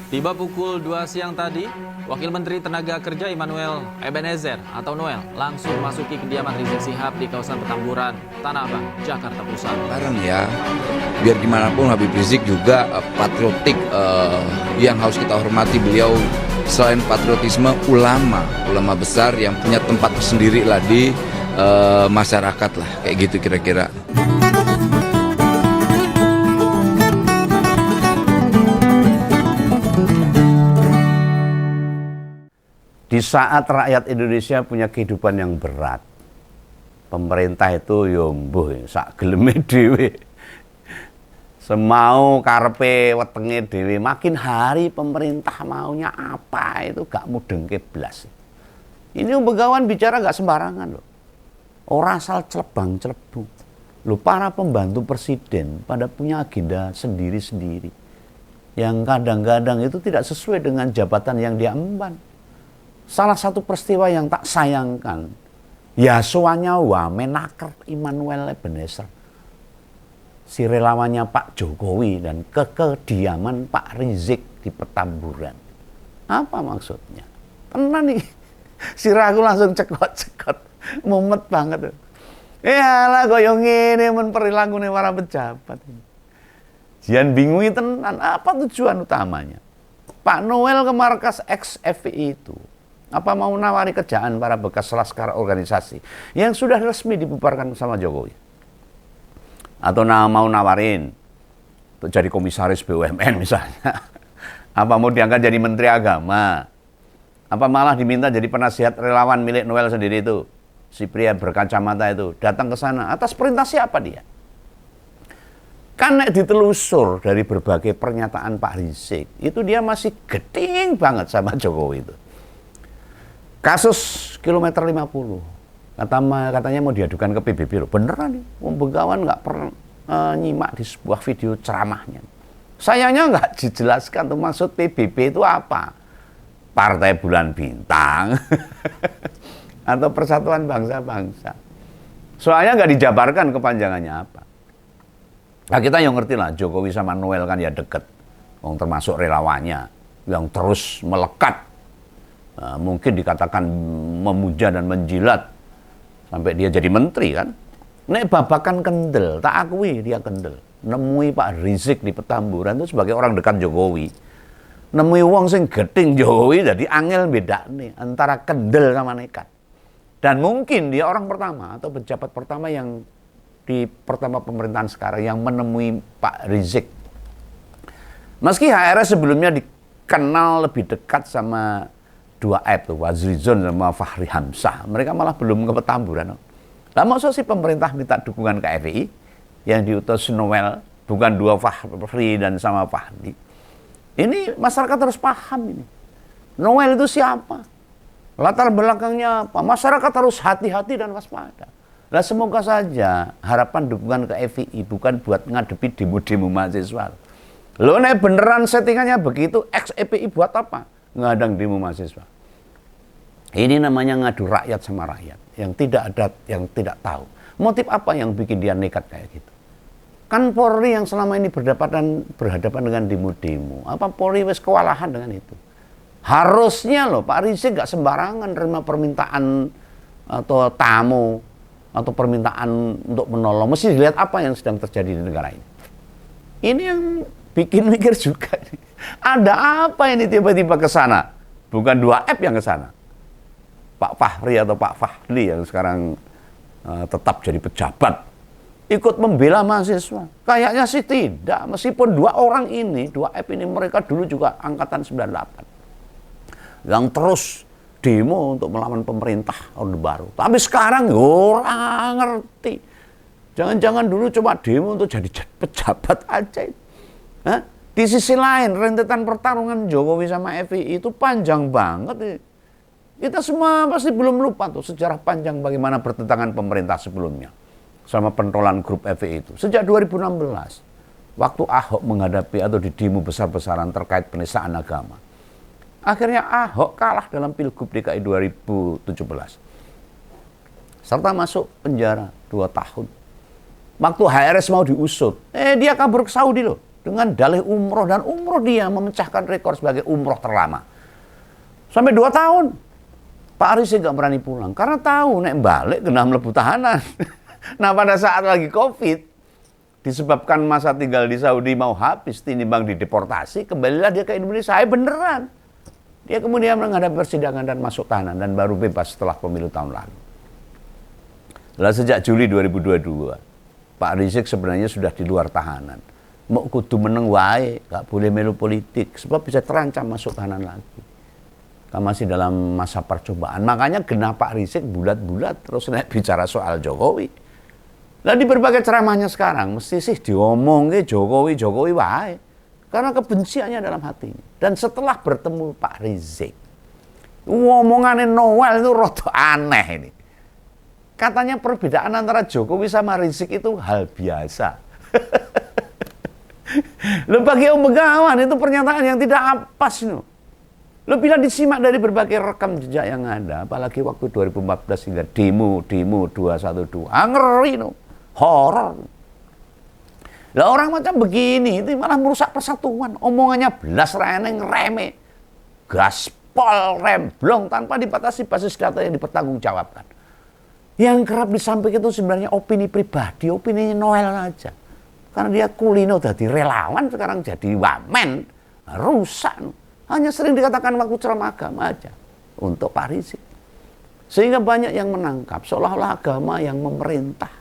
Tiba pukul 2 siang tadi, Wakil Menteri Tenaga Kerja Immanuel Ebenezer atau Noel langsung masuki kediaman Rizik Syihab di kawasan Petamburan, Tanah Abang, Jakarta Pusat. Sekarang ya, biar gimana pun Habib Rizik juga patriotik yang harus kita hormati. Beliau selain patriotisme ulama besar yang punya tempat tersendiri lah di masyarakat lah, kayak gitu kira-kira. Di saat rakyat Indonesia punya kehidupan yang berat, pemerintah itu mbuh sak geleme dhewe. Semau karepe wetenge dhewe, makin hari pemerintah maunya apa itu gak mudengke blas. Ini Begawan bicara gak sembarangan loh. Ora asal celebang-celebung. Loh, para pembantu presiden pada punya agenda sendiri-sendiri. Yang kadang-kadang itu tidak sesuai dengan jabatan yang dia emban. Salah satu peristiwa yang tak sayangkan, yasuanya Menaker Immanuel Ebenezer, si relawannya Pak Jokowi dan kekediaman Pak Rizik di Petamburan. Apa maksudnya? Tenan nih, siraku langsung cekot-cekot, mumet banget. Yalah goyong ini men perilakune para pejabat. Jian bingungi tenan, apa tujuan utamanya? Pak Noel ke markas ex-FPI itu. Apa mau nawari kerjaan para bekas laskar organisasi yang sudah resmi dibubarkan sama Jokowi? Atau mau nawarin untuk jadi komisaris BUMN misalnya? Apa mau diangkat jadi menteri agama? Apa malah diminta jadi penasihat relawan milik Noel sendiri itu? Si pria berkacamata itu datang ke sana atas perintah siapa dia? Kan ditelusur dari berbagai pernyataan Pak Rizik, itu dia masih geding banget sama Jokowi itu. Kasus kilometer 50, katanya mau diadukan ke PBB loh. Beneran nih, Begawan nggak pernah nyimak di sebuah video ceramahnya. Sayangnya nggak dijelaskan tuh maksud PBB itu apa. Partai Bulan Bintang atau Persatuan Bangsa-Bangsa. Soalnya nggak dijabarkan kepanjangannya apa. Nah kita yang ngerti lah, Jokowi sama Noel kan ya deket. Termasuk relawannya yang terus melekat. Mungkin dikatakan memuja dan menjilat sampai dia jadi menteri kan. Nek babakan kendel, tak akui dia kendel. Nemui Pak Rizik di Petamburan itu sebagai orang dekat Jokowi. Nemui wong sing geding Jokowi jadi angel bedane antara kendel sama nekat. Dan mungkin dia orang pertama atau pejabat pertama yang di pertama pemerintahan sekarang yang menemui Pak Rizik. Meski HRS sebelumnya dikenal lebih dekat sama dua aib tuh, Wazrizon sama Fahri Hamzah. Mereka malah belum ke Petamburan. Lah maksud sih pemerintah minta dukungan ke FPI yang diutus Noel, bukan dua Fahri dan sama Fahri. Ini masyarakat harus paham ini. Noel itu siapa? Latar belakangnya apa? Masyarakat harus hati-hati dan waspada. Lah semoga saja harapan dukungan ke FPI bukan buat ngadepi demo-demo mahasiswa. Loh nek beneran settingannya begitu, ex-FPI buat apa? Ngadang demo mahasiswa. Ini namanya ngadu rakyat sama rakyat yang tidak ada, yang tidak tahu motif apa yang bikin dia nekat kayak gitu. Kan Polri yang selama ini berhadapan dengan demo-demo, apa Polri wes kewalahan dengan itu. Harusnya loh Pak Rizik gak sembarangan terima permintaan atau tamu atau permintaan untuk menolong. Mesti dilihat apa yang sedang terjadi di negara ini. Ini yang bikin mikir juga nih. Ada apa ini tiba-tiba ke sana? Bukan dua app yang ke sana. Pak Fahri atau Pak Fahli yang sekarang tetap jadi pejabat ikut membela mahasiswa. Kayaknya sih tidak. Meskipun dua orang ini, dua app ini mereka dulu juga angkatan 98. Yang terus demo untuk melawan pemerintah Orde Baru. Tapi sekarang orang ngerti. Jangan-jangan dulu cuma demo untuk jadi pejabat aja. Hah? Di sisi lain, rentetan pertarungan Jokowi sama FPI itu panjang banget. Kita semua pasti belum lupa tuh sejarah panjang bagaimana bertentangan pemerintah sebelumnya sama pentolan grup FPI itu. Sejak 2016, waktu Ahok menghadapi atau di demo besar-besaran terkait penistaan agama. Akhirnya Ahok kalah dalam Pilgub DKI 2017. Serta masuk penjara 2 tahun. Waktu HRS mau diusut, dia kabur ke Saudi loh. dengan dalih umroh, dan umroh dia memecahkan rekor sebagai umroh terlama. Sampai 2 tahun Pak Rizik gak berani pulang karena tahu nek balik kena mlebu tahanan. Nah, pada saat lagi Covid, disebabkan masa tinggal di Saudi mau habis tinimbang dideportasi, kembalilah dia ke Indonesia. Beneran. Dia kemudian menghadapi persidangan dan masuk tahanan dan baru bebas setelah pemilu tahun lalu. Lalu sejak Juli 2022, Pak Rizik sebenarnya sudah di luar tahanan. Mau kudu meneng wae, gak boleh melu politik sebab bisa terancam masuk tahanan lagi. Kita masih dalam masa percobaan. Makanya genah Pak Rizik bulat-bulat terus naik bicara soal Jokowi. Lah di berbagai ceramahnya sekarang mesti sih diomongke Jokowi wae. Karena kebenciannya dalam hatinya. Dan setelah bertemu Pak Rizik, ngomongannya Noel itu rada aneh ini. Katanya perbedaan antara Jokowi sama Rizik itu hal biasa. Loh, bagi Om Begawan itu pernyataan yang tidak pas. Lo bila disimak dari berbagai rekam jejak yang ada, apalagi waktu 2014 hingga demo 212, ngeri horor. Lah orang macam begini itu malah merusak persatuan. Omongannya belas reneng reme, gaspol remblong tanpa dibatasi basis data yang dipertanggungjawabkan. Yang kerap disampaikan itu sebenarnya opini pribadi, opini Noel aja. Karena dia kulino jadi relawan, sekarang jadi wamen, rusak. Hanya sering dikatakan waktu ceramah agama aja untuk Pak Rizik. Sehingga banyak yang menangkap seolah-olah agama yang memerintah.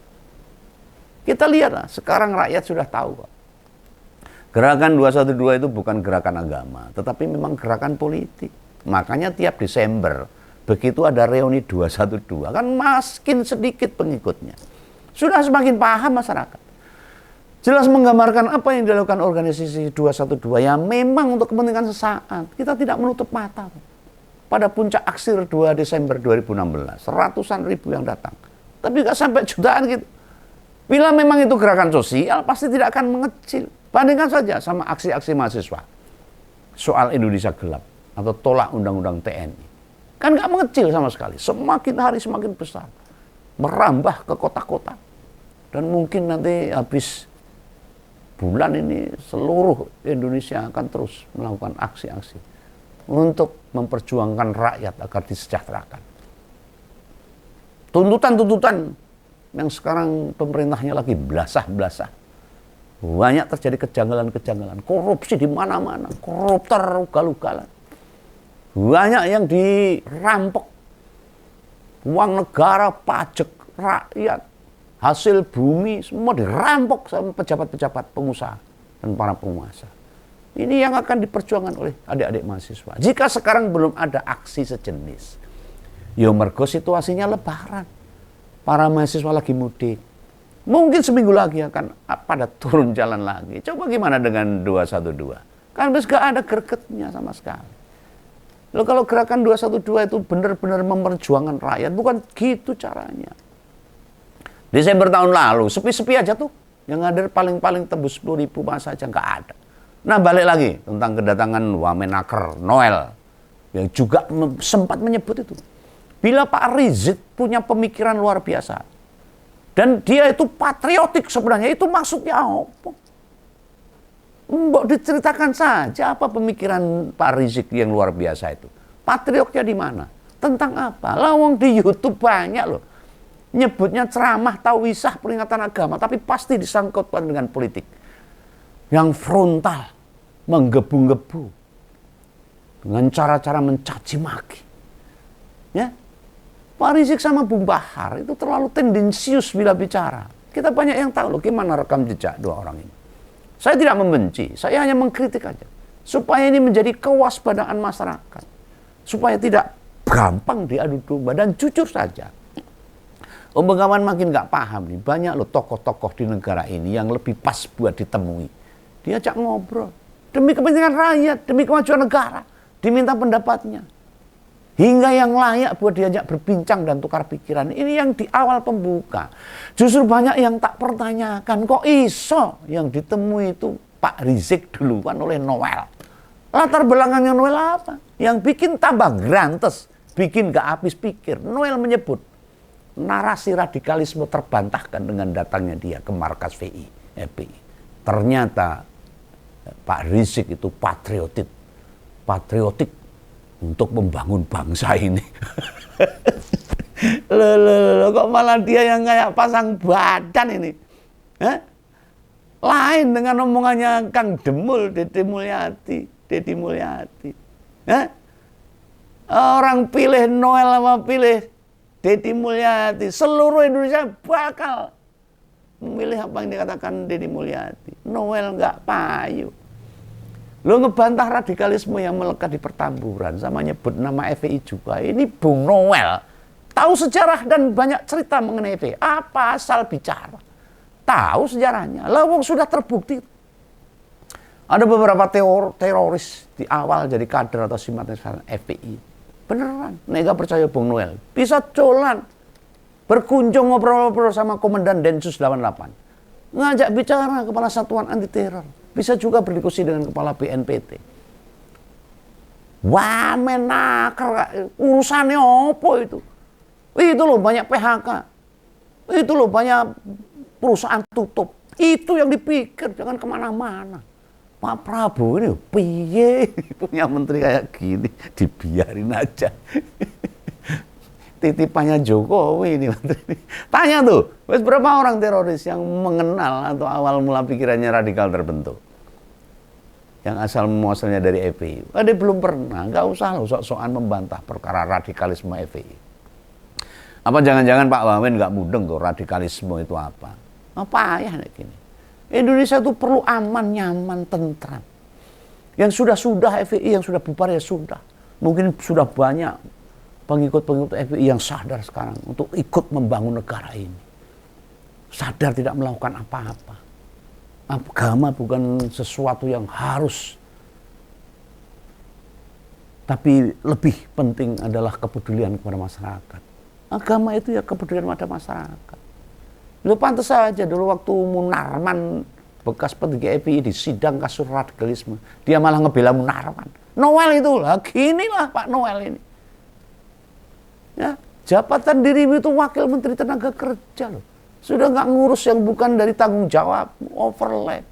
Kita lihatlah, sekarang rakyat sudah tahu kok. Gerakan 212 itu bukan gerakan agama, tetapi memang gerakan politik. Makanya tiap Desember, begitu ada reuni 212, kan makin sedikit pengikutnya. Sudah semakin paham masyarakat. Jelas menggambarkan apa yang dilakukan organisasi 212 yang memang untuk kepentingan sesaat. Kita tidak menutup mata. Pada puncak aksi 2 Desember 2016, ratusan ribu yang datang. Tapi nggak sampai jutaan gitu. Bila memang itu gerakan sosial, pasti tidak akan mengecil. Bandingkan saja sama aksi-aksi mahasiswa. Soal Indonesia gelap atau tolak undang-undang TNI. Kan nggak mengecil sama sekali. Semakin hari semakin besar. Merambah ke kota-kota. Dan mungkin nanti habis bulan ini seluruh Indonesia akan terus melakukan aksi-aksi untuk memperjuangkan rakyat agar disejahterakan. Tuntutan-tuntutan yang sekarang pemerintahnya lagi belasah-belasah. Banyak terjadi kejanggalan-kejanggalan, korupsi di mana-mana, koruptor ugal-ugalan. Banyak yang dirampok, uang negara, pajak rakyat, hasil bumi, semua dirampok sama pejabat-pejabat pengusaha dan para penguasa. Ini yang akan diperjuangkan oleh adik-adik mahasiswa. Jika sekarang belum ada aksi sejenis, ya mergo situasinya lebaran. Para mahasiswa lagi mudik. Mungkin seminggu lagi akan pada turun jalan lagi. Coba gimana dengan 212? Kan gak ada gregetnya sama sekali. Loh, kalau gerakan 212 itu benar-benar memperjuangkan rakyat, bukan gitu caranya. Desember tahun lalu, sepi-sepi aja tuh. Yang ada paling-paling tembus 10.000 masa aja nggak ada. Nah, balik lagi tentang kedatangan Wamenaker Noel. Yang juga sempat menyebut itu. Bila Pak Rizik punya pemikiran luar biasa. Dan dia itu patriotik sebenarnya, itu maksudnya apa? Mbok diceritakan saja apa pemikiran Pak Rizik yang luar biasa itu. Patriotnya di mana? Tentang apa? Lawang di YouTube banyak loh. Nyebutnya ceramah tawisah peringatan agama, tapi pasti disangkutkan dengan politik yang frontal, menggebu-gebu dengan cara-cara mencaci maki. Ya, Pak Rizik sama Bung Bahar itu terlalu tendensius bila bicara. Kita banyak yang tahu loh gimana rekam jejak dua orang ini. Saya tidak membenci, saya hanya mengkritik aja supaya ini menjadi kewaspadaan masyarakat, supaya tidak gampang diadu domba dan jujur saja. Om Begawan makin nggak paham nih, banyak loh tokoh-tokoh di negara ini yang lebih pas buat ditemui. Diajak ngobrol, demi kepentingan rakyat, demi kemajuan negara, diminta pendapatnya. Hingga yang layak buat diajak berbincang dan tukar pikiran. Ini yang di awal pembuka. Justru banyak yang tak pertanyakan, kok iso yang ditemui itu Pak Rizik duluan oleh Noel. Latar belakangnya Noel apa? Yang bikin tambah grantes, bikin gak habis pikir. Noel menyebut, narasi radikalisme terbantahkan dengan datangnya dia ke markas FPI. Ternyata Pak Rizik itu patriotik untuk membangun bangsa ini. Loh, kok malah dia yang kayak pasang badan ini? Hah? Lain dengan omongannya Kang Demul, Deddy Mulyadi. Hah? Orang pilih Noel sama pilih Deddy Mulyadi, seluruh Indonesia bakal memilih apa yang dikatakan Deddy Mulyadi. Noel nggak payu. Lo ngebantah radikalisme yang melekat di Petamburan sama nyebut nama FPI juga. Ini Bung Noel tahu sejarah dan banyak cerita mengenai FPI. Apa asal bicara? Tahu sejarahnya. Lawang sudah terbukti. Ada beberapa teroris di awal jadi kader atau simpatisan FPI. Beneran, nggak percaya Bung Noel. Bisa colan, berkunjung ngobrol-ngobrol sama Komandan Densus 88. Ngajak bicara kepala satuan anti teror. Bisa juga berdiskusi dengan kepala BNPT. Wah, menaker, urusannya apa itu? Itu loh banyak PHK. Itu loh banyak perusahaan tutup. Itu yang dipikir, jangan kemana-mana. Pak Prabowo ini piye punya menteri kayak gini, dibiarin aja. Titipannya Jokowi ini menteri. Tanya tuh, berapa orang teroris yang mengenal atau awal mula pikirannya radikal terbentuk? Yang asal muasalnya dari FPI. Dia belum pernah, nggak usah loh sok-sokan membantah perkara radikalisme FPI. Apa jangan-jangan Pak Wamen nggak mudeng tuh radikalisme itu apa? Apa ya gini? Indonesia itu perlu aman, nyaman, tentram. Yang sudah FPI, yang sudah bubar ya sudah. Mungkin sudah banyak pengikut-pengikut FPI yang sadar sekarang untuk ikut membangun negara ini. Sadar tidak melakukan apa-apa. Agama bukan sesuatu yang harus. Tapi lebih penting adalah kepedulian kepada masyarakat. Agama itu ya kepedulian pada masyarakat. Lu pantas saja dulu waktu Munarman bekas petinggi FPI di sidang kasus radikalisme, dia malah ngebela Munarman. Noel itu lah, ginilah Pak Noel ini. Ya, jabatan dirimu itu wakil menteri tenaga kerja loh. Sudah nggak ngurus yang bukan dari tanggung jawab, overlap.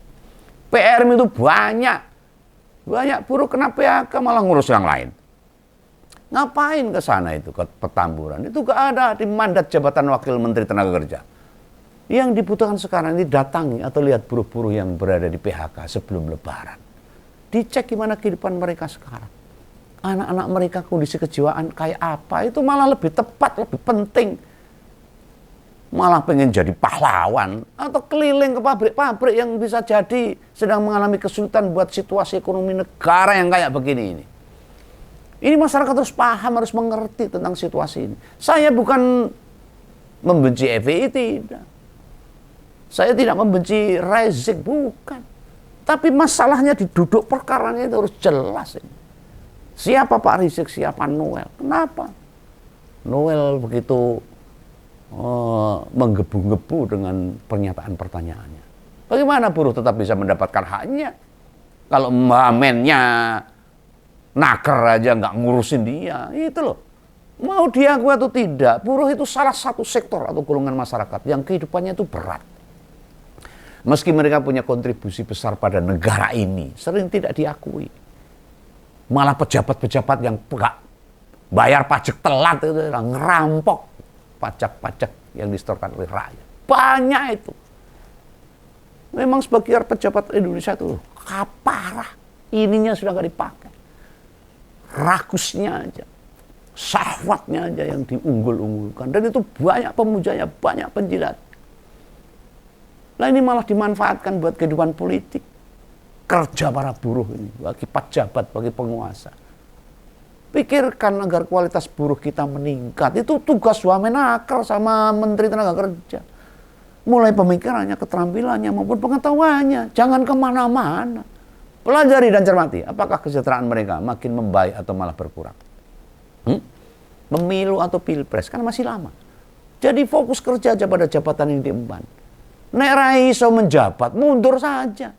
PR itu banyak buruh kena PHK malah ngurus yang lain. Ngapain ke sana itu ke Petamburan? Itu nggak ada di mandat jabatan wakil menteri tenaga kerja. Yang dibutuhkan sekarang ini datangi atau lihat buruh-buruh yang berada di PHK sebelum Lebaran. Dicek gimana kehidupan mereka sekarang. Anak-anak mereka kondisi kejiwaan kayak apa, itu malah lebih tepat, lebih penting. Malah pengen jadi pahlawan atau keliling ke pabrik-pabrik yang bisa jadi sedang mengalami kesulitan buat situasi ekonomi negara yang kayak begini ini. Ini masyarakat harus paham, harus mengerti tentang situasi ini. Saya bukan membenci FPI, tidak. Saya tidak membenci Rizik, bukan. Tapi masalahnya di duduk perkaranya itu harus jelas. Ini. Siapa Pak Rizik, siapa Noel? Kenapa? Noel begitu menggebu-gebu dengan pernyataan pertanyaannya. Bagaimana buruh tetap bisa mendapatkan haknya? Kalau mamennya naker aja nggak ngurusin dia, itu loh. Mau diakui atau tidak, buruh itu salah satu sektor atau golongan masyarakat yang kehidupannya itu berat. Meski mereka punya kontribusi besar pada negara ini, sering tidak diakui. Malah pejabat-pejabat yang bayar pajak telat itu ngerampok pajak-pajak yang disetorkan oleh rakyat. Banyak itu. Memang sebagian pejabat Indonesia itu parah. Ininya sudah nggak dipakai. Rakusnya aja. Syahwatnya aja yang diunggul-unggulkan. Dan itu banyak pemujanya, banyak penjilat. Nah ini malah dimanfaatkan buat kehidupan politik. Kerja para buruh ini, bagi pejabat, bagi penguasa. Pikirkan agar kualitas buruh kita meningkat. Itu tugas Wamenaker sama Menteri Tenaga Kerja. Mulai pemikirannya, keterampilannya, maupun pengetahuannya. Jangan kemana-mana. Pelajari dan cermati, apakah kesejahteraan mereka makin membaik atau malah berkurang. Pemilu atau pilpres, kan masih lama. Jadi fokus kerja aja pada jabatan yang diemban. Nek raiso menjabat, mundur saja.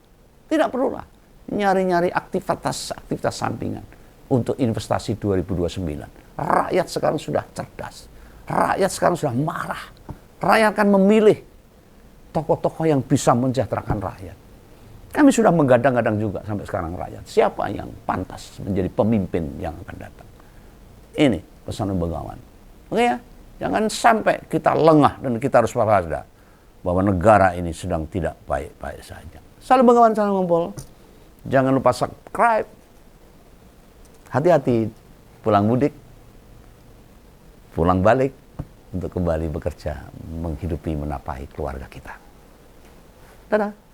Tidak perlulah nyari-nyari aktivitas sampingan untuk investasi 2029. Rakyat sekarang sudah cerdas. Rakyat sekarang sudah marah. Rakyat akan memilih tokoh-tokoh yang bisa mensejahterakan rakyat. Kami sudah menggadang-gadang juga sampai sekarang rakyat. Siapa yang pantas menjadi pemimpin yang akan datang. Ini pesan Begawan. Oke ya, jangan sampai kita lengah dan kita harus waspada bahwa negara ini sedang tidak baik-baik saja. Salam Begawan, salam ngumpul. Jangan lupa subscribe. Hati-hati pulang mudik, pulang balik untuk kembali bekerja, menghidupi, menapahi keluarga kita. Dadah.